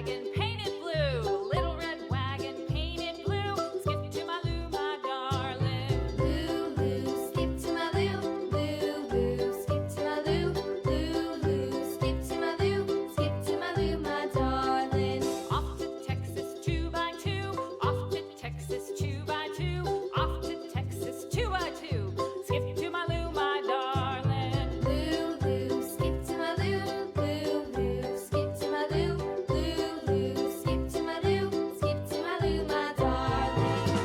wagon painted blue. Little red wagon painted blue. Skip to my Lou, my darling. Lou, Lou, skip to my Lou. Lou, Lou, skip to my Lou. Lou, Lou, skip to my Lou. Skip to my Lou, my darling. Off to Texas 2x2. Off to Texas 2x2. Off to Texas 2x2. Skip to my Lou, my darling. Lou, Lou, skip to my Lou. Lou, Lou, skip to my Lou. Lou, Lou, skip to my Lou. Skip to my Lou, my darling.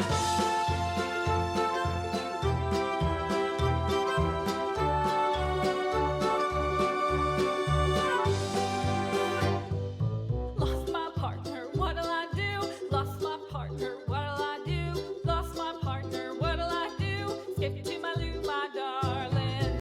Lost my partner, what'll I do? Lost my partner, what'll I do? Lost my partner, what'll I do? Skip to